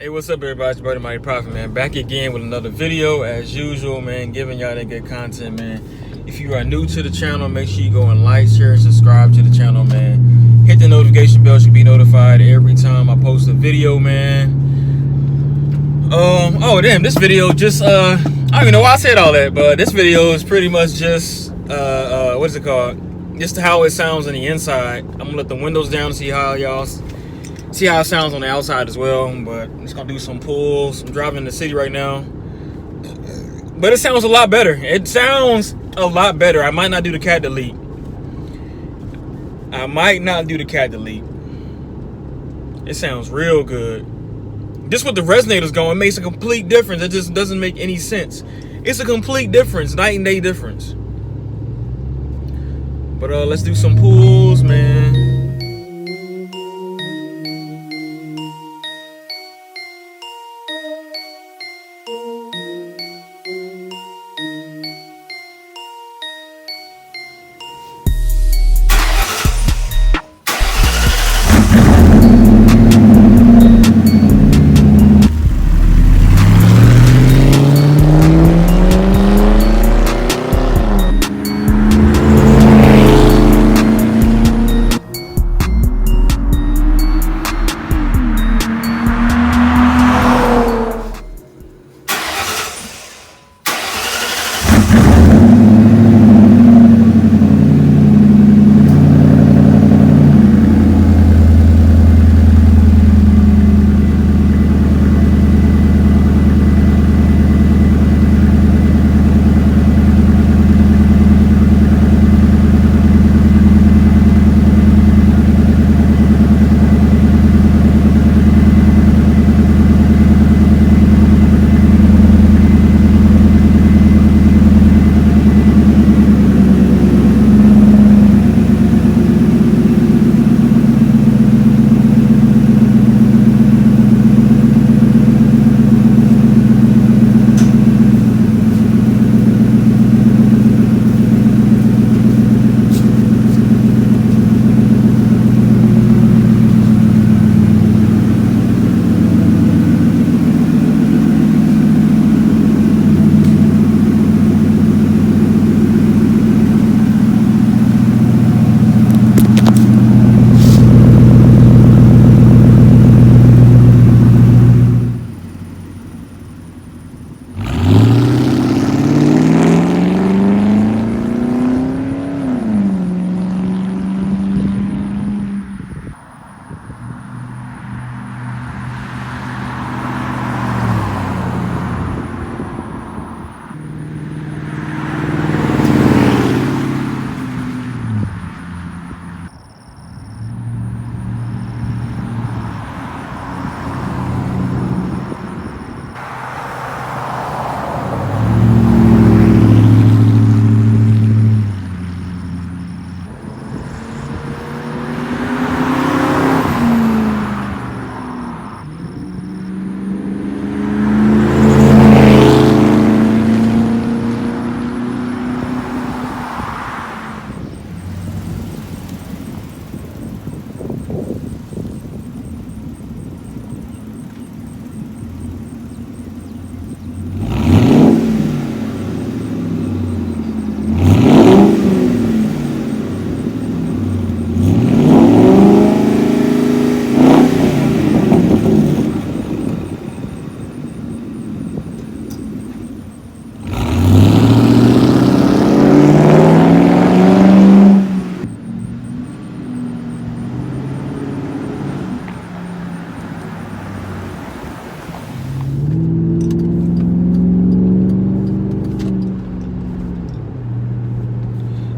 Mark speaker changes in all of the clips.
Speaker 1: Hey, what's up, everybody? It's your buddy Mighty Prophet, man. Back again with another video, as usual, man. Giving y'all that good content, man. If you are new to the channel, make sure you go and like, share, and subscribe to the channel, man. Hit the notification bell so you be notified every time I post a video, man. Oh, damn, this video just, I don't even know why I said all that, but this video is pretty much just, what is it called? Just how it sounds on the inside. I'm gonna let the windows down to see how it sounds on the outside as well. But I'm just gonna do some pulls. I'm driving in the city right now, but it sounds a lot better. It sounds a lot better. I might not do the cat delete. It sounds real good. Just with the resonators going, it makes a complete difference. It just doesn't make any sense. It's a complete difference, night and day difference. But let's do some pulls, man.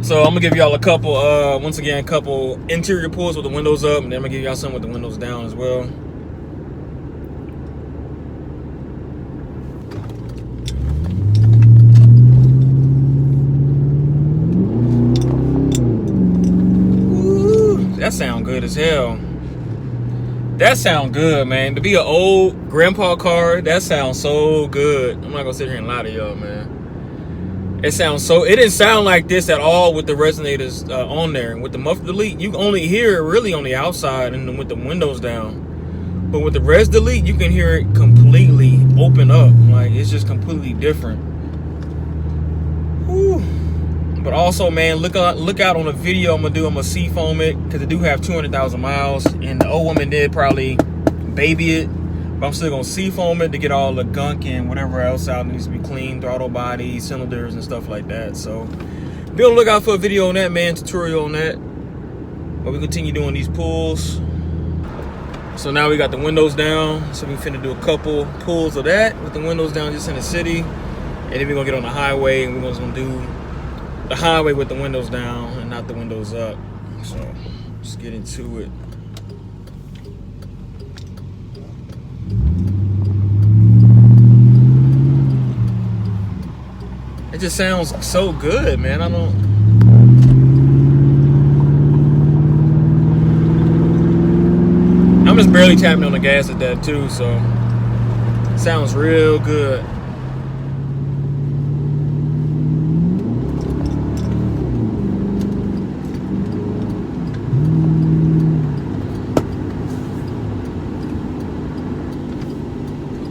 Speaker 1: So I'm gonna give y'all a couple, once again, a couple interior pulls with the windows up, and then I'm gonna give y'all some with the windows down as well. Ooh, that sound good as hell. That sound good, man. To be an old grandpa car, that sounds so good. I'm not gonna sit here and lie to y'all, man. It sounds so, it didn't sound like this at all with the resonators on there. With the muffler delete, you only hear it really on the outside and with the windows down. But with the res delete, you can hear it completely open up. Like, it's just completely different. Whew. But also, man, look out on the video I'm gonna sea foam it, because it do have 200,000 miles, and the old woman did probably baby it, but I'm still gonna sea foam it to get all the gunk and whatever else out needs to be cleaned, throttle body, cylinders, and stuff like that. So be on the lookout for a video on that, man, tutorial on that. But we continue doing these pulls. So now we got the windows down, so we finna do a couple pulls of that with the windows down just in the city, and then we're gonna get on the highway, and we're just gonna do the highway with the windows down and not the windows up. So let's get into it. It just sounds so good, man. I'm just barely tapping on the gas at that too, so it sounds real good.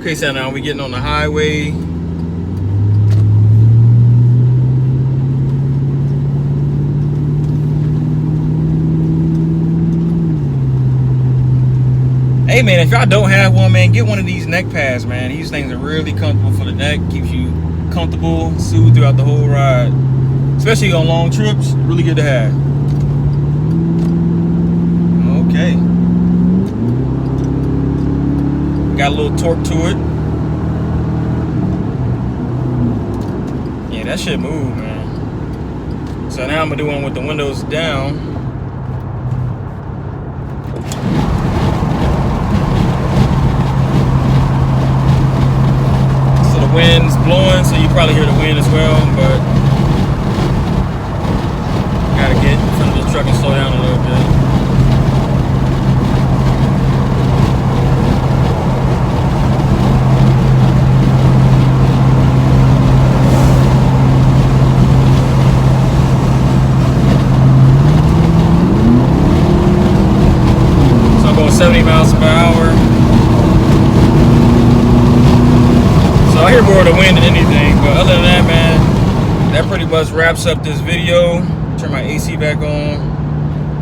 Speaker 1: Okay, so now we're getting on the highway. Hey man, if y'all don't have one, man, get one of these neck pads, man. These things are really comfortable for the neck. Keeps you comfortable, soothed throughout the whole ride. Especially on long trips, really good to have. Okay. Got a little torque to it. Yeah, that shit move, man. So now I'm gonna do one with the windows down. So the wind's blowing, so you probably hear the wind as well, but gotta get in front of the truck and slow down a little bit. So I'm going 70 miles per hour. So I hear more of the wind than anything, but other than that, man, that pretty much wraps up this video. Turn my AC back on.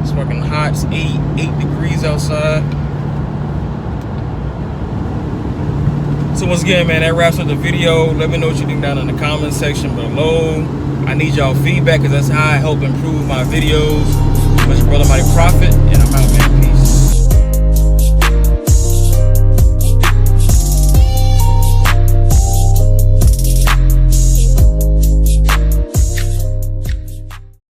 Speaker 1: It's fucking hot. It's 8 degrees outside. So once again, man, that wraps up the video. Let me know what you think down in the comment section below. I need y'all feedback, because that's how I help improve my videos. Much brother, mighty prophet, and I'm out, man.